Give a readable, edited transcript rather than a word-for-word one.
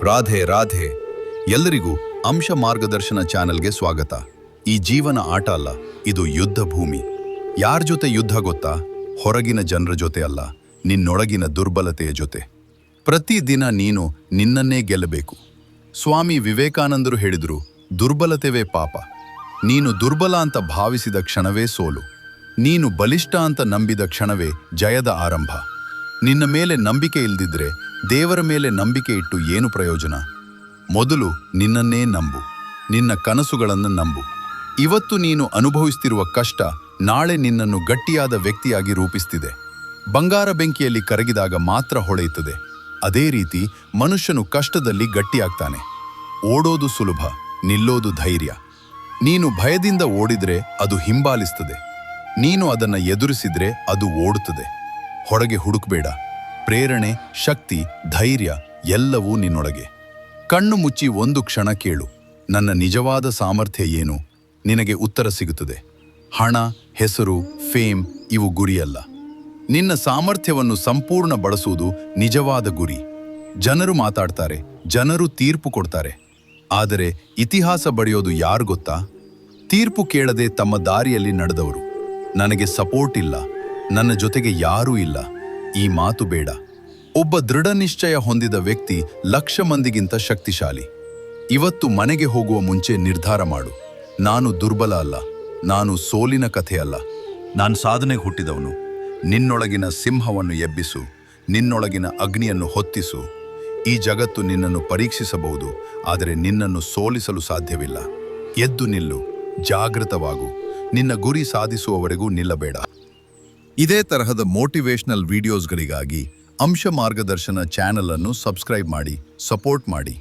ರಾಧೆ ರಾಧೆ. ಎಲ್ಲರಿಗೂ ಅಂಶ ಮಾರ್ಗದರ್ಶನ ಚಾನೆಲ್ಗೆ ಸ್ವಾಗತ. ಈ ಜೀವನ ಆಟ ಅಲ್ಲ, ಇದು ಯುದ್ಧ ಭೂಮಿ. ಯಾರ ಜೊತೆ ಯುದ್ಧ ಗೊತ್ತಾ? ಹೊರಗಿನ ಜನರ ಜೊತೆ ಅಲ್ಲ, ನಿನ್ನೊಳಗಿನ ದುರ್ಬಲತೆಯ ಜೊತೆ. ಪ್ರತಿದಿನ ನೀನು ನಿನ್ನನ್ನೇ ಗೆಲ್ಲಬೇಕು. ಸ್ವಾಮಿ ವಿವೇಕಾನಂದರು ಹೇಳಿದರು, ದುರ್ಬಲತೆವೇ ಪಾಪ. ನೀನು ದುರ್ಬಲ ಅಂತ ಭಾವಿಸಿದ ಕ್ಷಣವೇ ಸೋಲು. ನೀನು ಬಲಿಷ್ಠ ಅಂತ ನಂಬಿದ ಕ್ಷಣವೇ ಜಯದ ಆರಂಭ. ನಿನ್ನ ಮೇಲೆ ನಂಬಿಕೆ ಇಲ್ದಿದ್ರೆ ದೇವರ ಮೇಲೆ ನಂಬಿಕೆ ಇಟ್ಟು ಏನು ಪ್ರಯೋಜನ? ಮೊದಲು ನಿನ್ನನ್ನೇ ನಂಬು, ನಿನ್ನ ಕನಸುಗಳನ್ನು ನಂಬು. ಇವತ್ತು ನೀನು ಅನುಭವಿಸ್ತಿರುವ ಕಷ್ಟ ನಾಳೆ ನಿನ್ನನ್ನು ಗಟ್ಟಿಯಾದ ವ್ಯಕ್ತಿಯಾಗಿ ರೂಪಿಸ್ತಿದೆ. ಬಂಗಾರ ಬೆಂಕಿಯಲ್ಲಿ ಕರಗಿದಾಗ ಮಾತ್ರ ಹೊಳೆಯುತ್ತದೆ. ಅದೇ ರೀತಿ ಮನುಷ್ಯನು ಕಷ್ಟದಲ್ಲಿ ಗಟ್ಟಿಯಾಗ್ತಾನೆ. ಓಡೋದು ಸುಲಭ, ನಿಲ್ಲೋದು ಧೈರ್ಯ. ನೀನು ಭಯದಿಂದ ಓಡಿದ್ರೆ ಅದು ಹಿಂಬಾಲಿಸ್ತದೆ. ನೀನು ಅದನ್ನು ಎದುರಿಸಿದ್ರೆ ಅದು ಓಡುತ್ತದೆ. ಹೊರಗೆ ಹುಡುಕಬೇಡ. ಪ್ರೇರಣೆ, ಶಕ್ತಿ, ಧೈರ್ಯ ಎಲ್ಲವೂ ನಿನ್ನೊಳಗೆ. ಕಣ್ಣು ಮುಚ್ಚಿ ಒಂದು ಕ್ಷಣ ಕೇಳು, ನನ್ನ ನಿಜವಾದ ಸಾಮರ್ಥ್ಯ ಏನು? ನಿನಗೆ ಉತ್ತರ ಸಿಗುತ್ತದೆ. ಹಣ, ಹೆಸರು, ಫೇಮ್ ಇವು ಗುರಿಯಲ್ಲ. ನಿನ್ನ ಸಾಮರ್ಥ್ಯವನ್ನು ಸಂಪೂರ್ಣ ಬಳಸುವುದು ನಿಜವಾದ ಗುರಿ. ಜನರು ಮಾತಾಡ್ತಾರೆ, ಜನರು ತೀರ್ಪು ಕೊಡ್ತಾರೆ. ಆದರೆ ಇತಿಹಾಸ ಬರೆಯೋದು ಯಾರು ಗೊತ್ತಾ? ತೀರ್ಪು ಕೇಳದೆ ತಮ್ಮ ದಾರಿಯಲ್ಲಿ ನಡೆದವರು. ನನಗೆ ಸಪೋರ್ಟ್ ಇಲ್ಲ, ನನ್ನ ಜೊತೆಗೆ ಯಾರೂ ಇಲ್ಲ, ಈ ಮಾತು ಬೇಡ. ಒಬ್ಬ ದೃಢ ನಿಶ್ಚಯ ಹೊಂದಿದ ವ್ಯಕ್ತಿ ಲಕ್ಷ ಮಂದಿಗಿಂತ ಶಕ್ತಿಶಾಲಿ. ಇವತ್ತು ಮನೆಗೆ ಹೋಗುವ ಮುಂಚೆ ನಿರ್ಧಾರ ಮಾಡು, ನಾನು ದುರ್ಬಲ ಅಲ್ಲ, ನಾನು ಸೋಲಿನ ಕಥೆ ಅಲ್ಲ, ನಾನು ಸಾಧನೆಗೆ ಹುಟ್ಟಿದವನು. ನಿನ್ನೊಳಗಿನ ಸಿಂಹವನ್ನು ಎಬ್ಬಿಸು, ನಿನ್ನೊಳಗಿನ ಅಗ್ನಿಯನ್ನು ಹೊತ್ತಿಸು. ಈ ಜಗತ್ತು ನಿನ್ನನ್ನು ಪರೀಕ್ಷಿಸಬಹುದು, ಆದರೆ ನಿನ್ನನ್ನು ಸೋಲಿಸಲು ಸಾಧ್ಯವಿಲ್ಲ. ಎದ್ದು ನಿಲ್ಲು, ಜಾಗೃತವಾಗು, ನಿನ್ನ ಗುರಿ ಸಾಧಿಸುವವರೆಗೂ ನಿಲ್ಲಬೇಡ. ಇದೇ ತರಹದ ಮೋಟಿವೇಶನಲ್ ವಿಡಿಯೋಸ್ಗಳಿಗಾಗಿ ಅಂಶ ಮಾರ್ಗದರ್ಶನ ಚಾನೆಲ್ ಅನ್ನು ಸಬ್ಸ್ಕ್ರೈಬ್ ಮಾಡಿ, ಸಪೋರ್ಟ್ ಮಾಡಿ.